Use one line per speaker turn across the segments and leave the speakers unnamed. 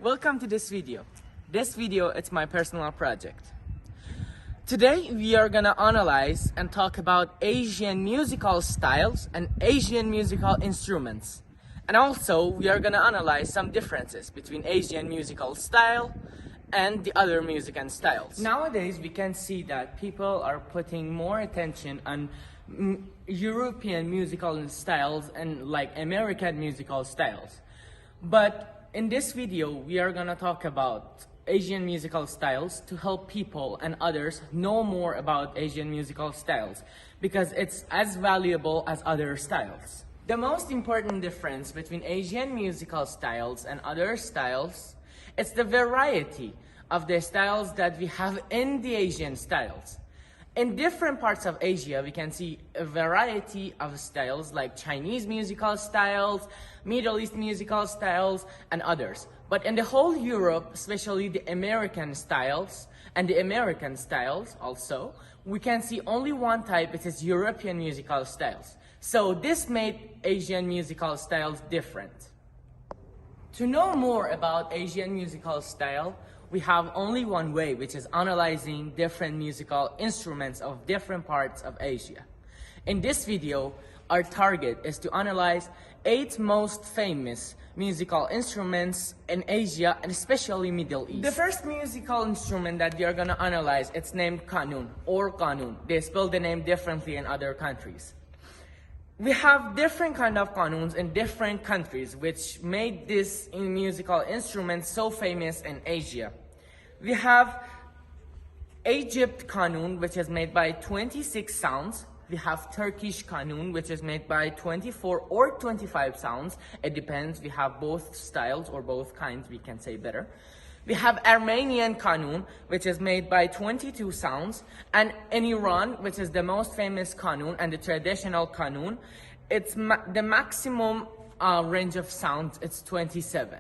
Welcome to this video. This video it's my personal project. Today we are gonna analyze and talk about Asian musical styles and Asian musical instruments. And also we are gonna analyze some differences between Asian musical style and the other music and styles. Nowadays we can see that people are putting more attention on European musical styles and like American musical styles. But in this video we are gonna talk about Asian musical styles to help people and others know more about Asian musical styles because it's as valuable as other styles. The most important difference between Asian musical styles and other styles is the variety of the styles that we have in the Asian styles. In different parts of Asia, we can see a variety of styles like Chinese musical styles, Middle East musical styles, and others. But in the whole Europe, especially the American styles and the American styles also, we can see only one type, which is European musical styles. So this made Asian musical styles different. To know more about Asian musical style, we have only one way, which is analyzing different musical instruments of different parts of Asia. In this video, our target is to analyze 8 most famous musical instruments in Asia and especially Middle East. The first musical instrument that we are gonna analyze, it's named kanun or kanun. They spell the name differently in other countries. We have different kind of kanuns in different countries, which made this musical instrument so famous in Asia. We have Egypt kanun, which is made by 26 sounds. We have Turkish kanun, which is made by 24 or 25 sounds. It depends. We have both styles or both kinds, we can say better. We have Armenian kanun, which is made by 22 sounds, and in Iran, which is the most famous kanun and the traditional kanun, it's the maximum range of sounds, it's 27.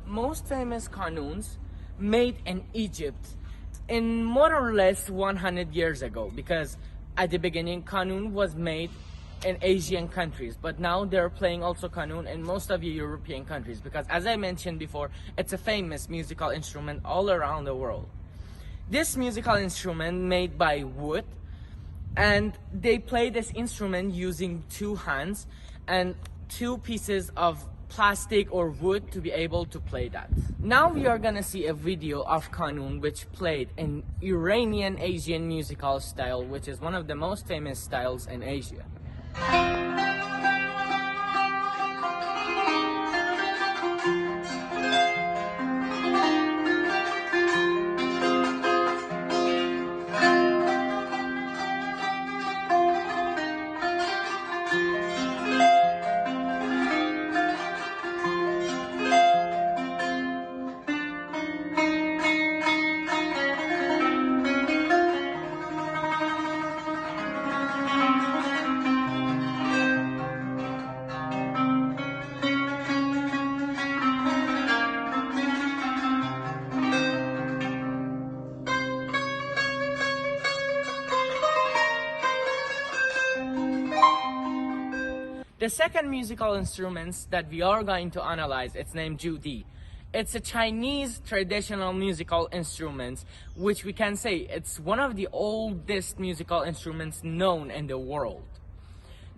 Most famous kanuns made in Egypt in more or less 100 years ago, because at the beginning kanun was made in Asian countries, but now they're playing also kanun in most of the European countries because, as I mentioned before, it's a famous musical instrument all around the world. This musical instrument made by wood, and they play this instrument using 2 hands and 2 pieces of plastic or wood to be able to play that. Now we are gonna see a video of kanun which played in Iranian Asian musical style, which is one of the most famous styles in Asia. The second musical instruments that we are going to analyze, it's named judi. It's a Chinese traditional musical instrument, which we can say it's one of the oldest musical instruments known in the world.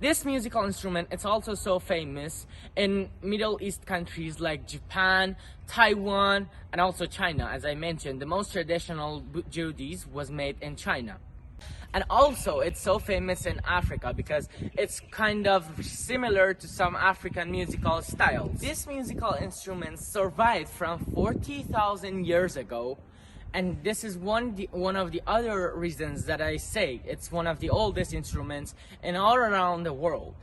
This musical instrument, it's also so famous in Middle East countries like Japan, Taiwan, and also China. As I mentioned, the most traditional judis was made in China. And also it's so famous in Africa because it's kind of similar to some African musical styles. This musical instrument survived from 40,000 years ago, and this is one of the other reasons that I say it's one of the oldest instruments in all around the world.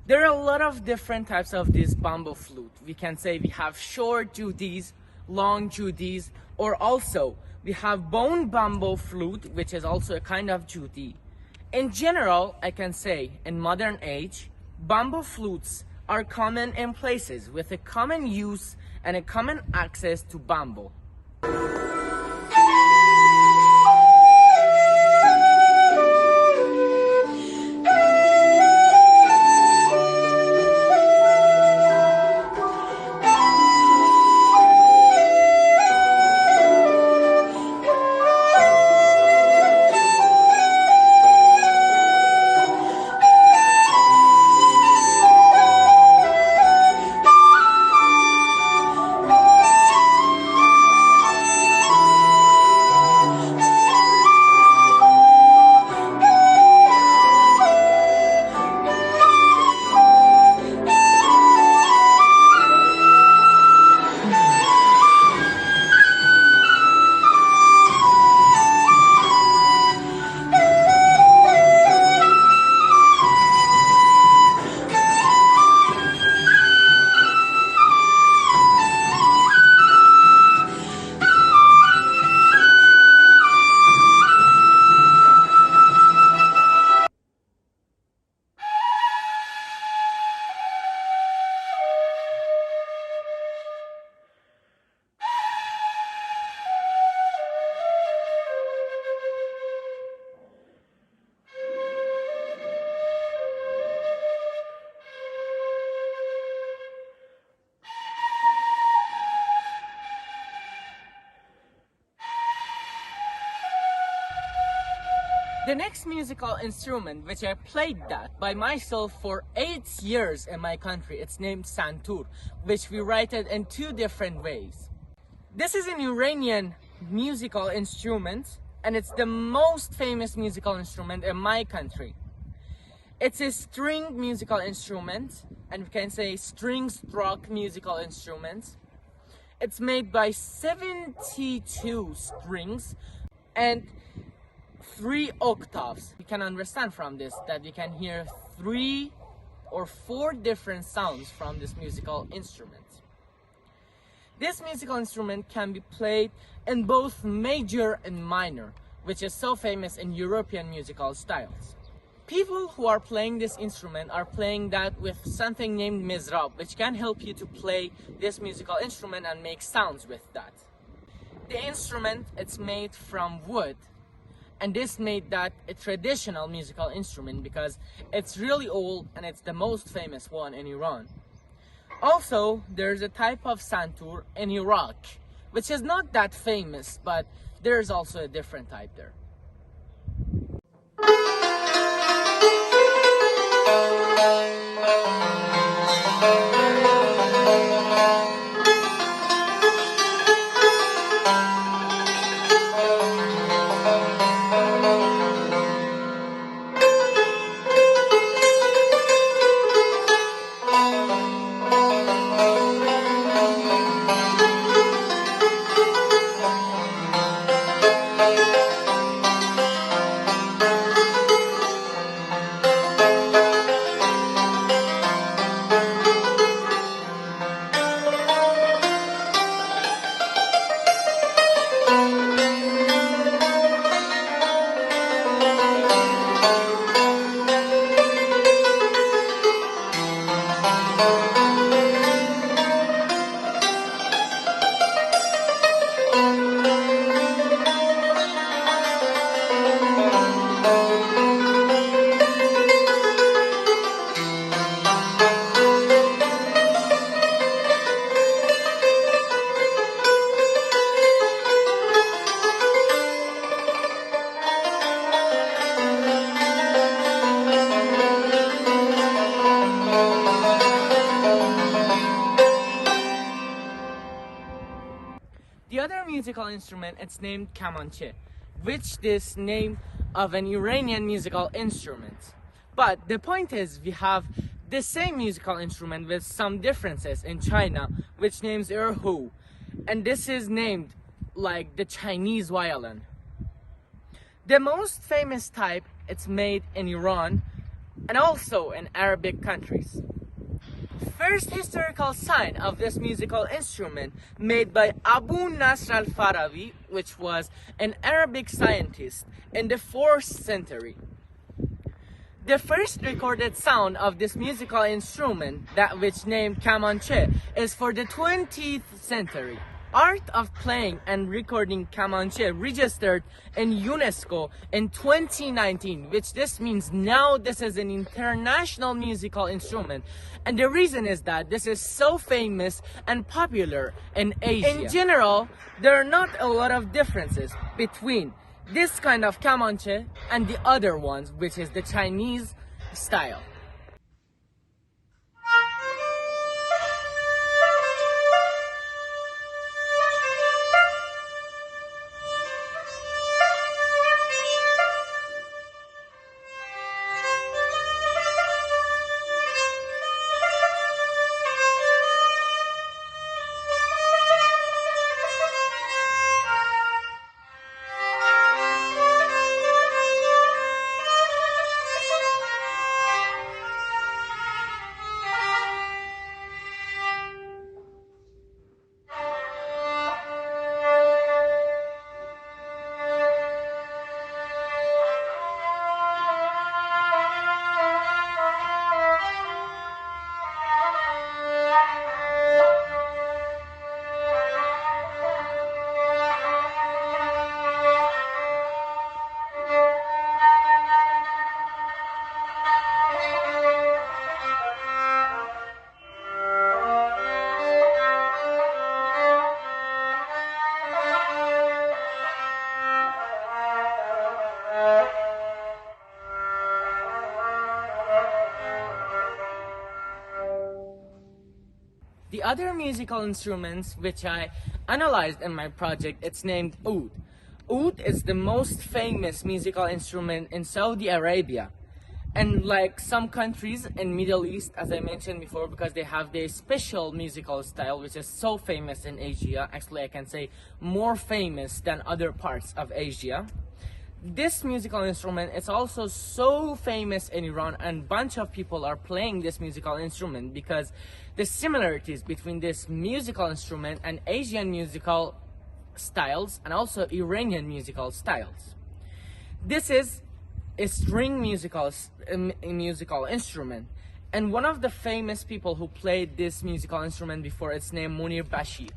There are a lot of different types of this bamboo flute. We can say we have short judis, long judis, or also we have bone bamboo flute, which is also a kind of judi. In general, I can say in modern age, bamboo flutes are common in places with a common use and a common access to bamboo. The next musical instrument which I played that by myself for 8 years in my country, it's named Santur, which we write it in 2 different ways. This is an Iranian musical instrument and it's the most famous musical instrument in my country. It's a string musical instrument, and we can say string struck musical instrument. It's made by 72 strings and 3 octaves. You can understand from this that you can hear 3 or 4 different sounds from this musical instrument. This musical instrument can be played in both major and minor, which is so famous in European musical styles. People who are playing this instrument are playing that with something named mizrab, which can help you to play this musical instrument and make sounds with that. The instrument, it's made from wood, and this made that a traditional musical instrument because it's really old and it's the most famous one in Iran. Also, there's a type of santur in Iraq, which is not that famous, but there's also a different type there. The other musical instrument, it's named kamanche, which is name of an Iranian musical instrument. But the point is, we have the same musical instrument with some differences in China, which names erhu, and this is named like the Chinese violin. The most famous type, it's made in Iran and also in Arabic countries. First historical sign of this musical instrument made by Abu Nasr al-Farabi, which was an Arabic scientist in the 4th century. The first recorded sound of this musical instrument, that which named kamanche, is for the 20th century. Art of playing and recording kamanche registered in UNESCO in 2019, which this means now this is an international musical instrument. And the reason is that this is so famous and popular in Asia. In general, there are not a lot of differences between this kind of kamanche and the other ones, which is the Chinese style. The other musical instruments which I analyzed in my project, it's named oud. Oud is the most famous musical instrument in Saudi Arabia. And like some countries in Middle East, as I mentioned before, because they have their special musical style, which is so famous in Asia. Actually, I can say more famous than other parts of Asia. This musical instrument is also so famous in Iran, and bunch of people are playing this musical instrument because the similarities between this musical instrument and Asian musical styles and also Iranian musical styles. This is a string musical instrument, and one of the famous people who played this musical instrument before, it's named Munir Bashir.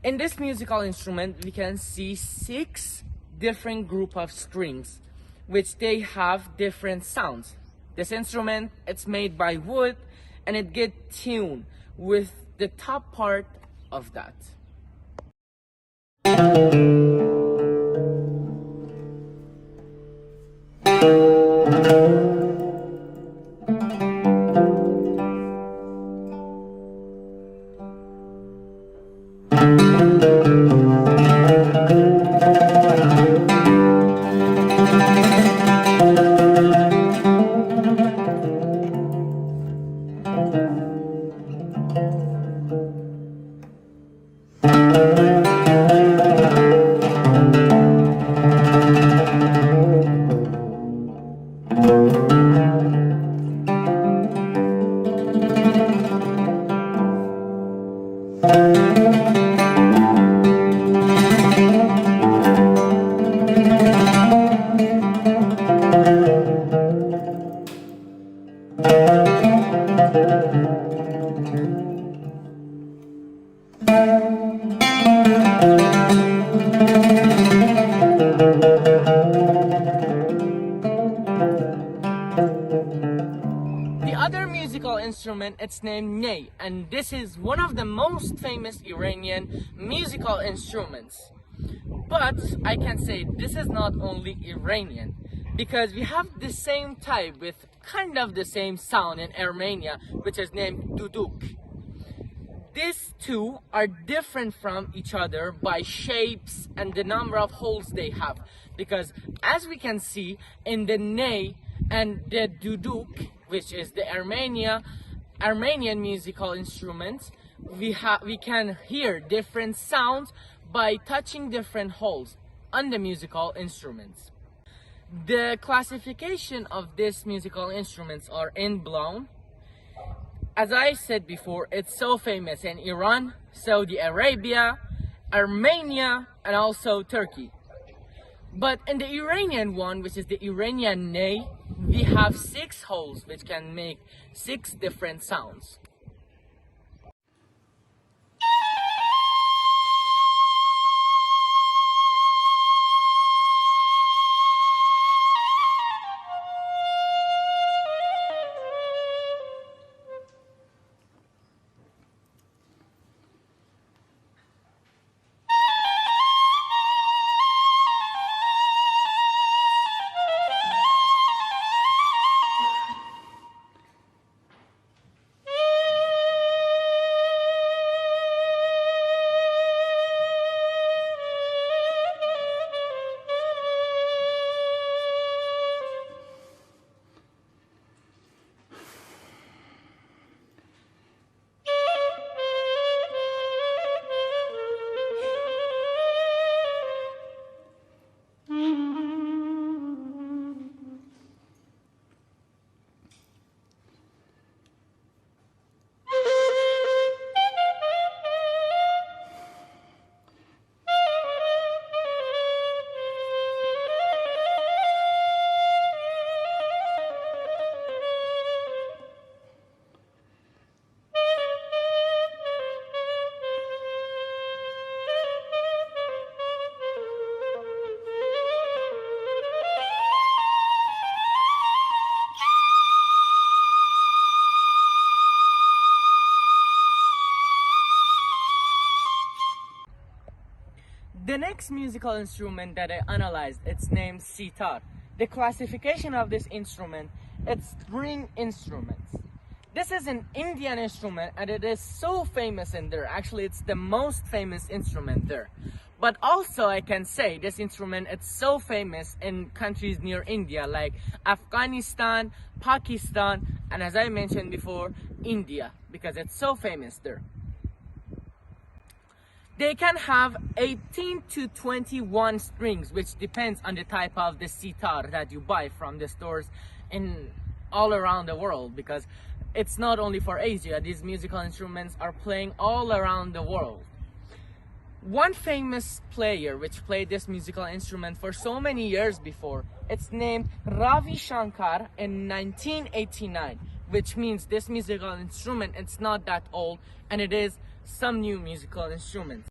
In this musical instrument we can see 6 different group of strings which they have different sounds. This instrument, it's made by wood and it get tuned with the top part of that. The other musical instrument, it's named ney, and this is one of the most famous Iranian musical instruments. But I can say this is not only Iranian, because we have the same type with kind of the same sound in Armenia, which is named duduk. These two are different from each other by shapes and the number of holes they have, because as we can see in the ney and the duduk, which is the Armenian musical instrument, we can hear different sounds by touching different holes on the musical instruments. The classification of these musical instruments are in blown. As I said before, it's so famous in Iran, Saudi Arabia, Armenia, and also Turkey. But in the Iranian one, which is the Iranian ney, we have 6 holes which can make 6 different sounds. The next musical instrument that I analyzed, it's named sitar. The classification of this instrument, it's string instruments. This is an Indian instrument and it is so famous in there. Actually, it's the most famous instrument there. But also I can say this instrument, it's so famous in countries near India like Afghanistan, Pakistan, and as I mentioned before, India, because it's so famous there. They can have 18 to 21 strings, which depends on the type of the sitar that you buy from the stores in all around the world, because it's not only for Asia. These musical instruments are playing all around the world. One famous player which played this musical instrument for so many years before, it's named Ravi Shankar in 1989, which means this musical instrument, it's not that old, and it is some new musical instruments.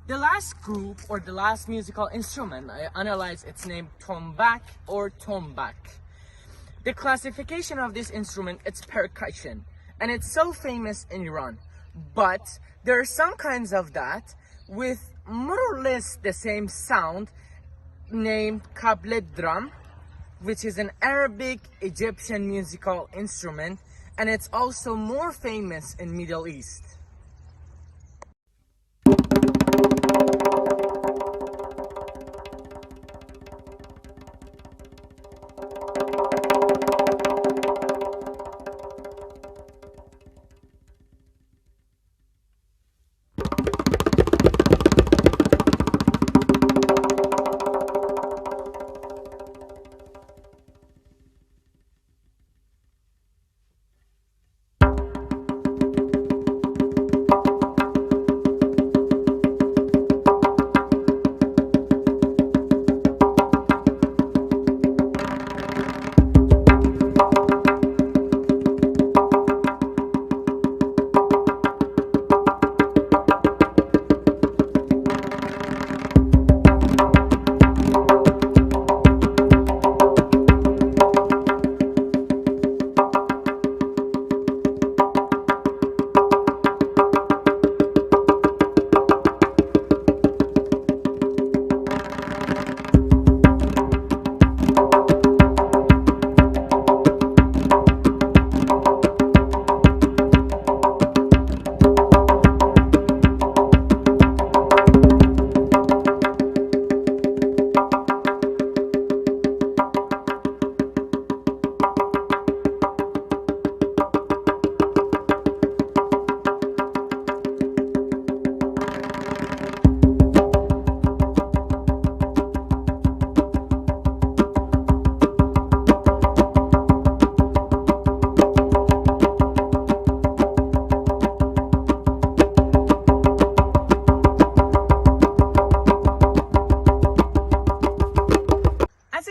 The last group or the last musical instrument I analyzed, its name tombak or tombak. The classification of this instrument, it's percussion, and it's so famous in Iran. But there are some kinds of that with more or less the same sound named kablet drum, which is an Arabic Egyptian musical instrument, and it's also more famous in Middle East.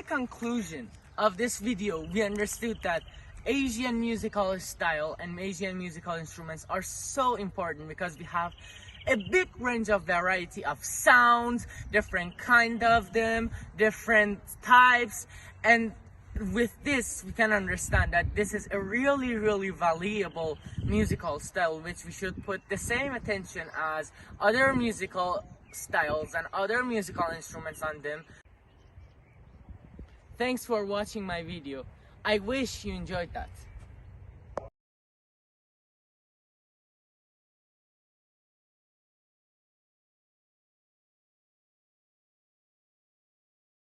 Conclusion of this video, we understood that Asian musical style and Asian musical instruments are so important because we have a big range of variety of sounds, different kind of them, different types, and with this we can understand that this is a really valuable musical style which we should put the same attention as other musical styles and other musical instruments on them. Thanks for watching my video. I wish you enjoyed that.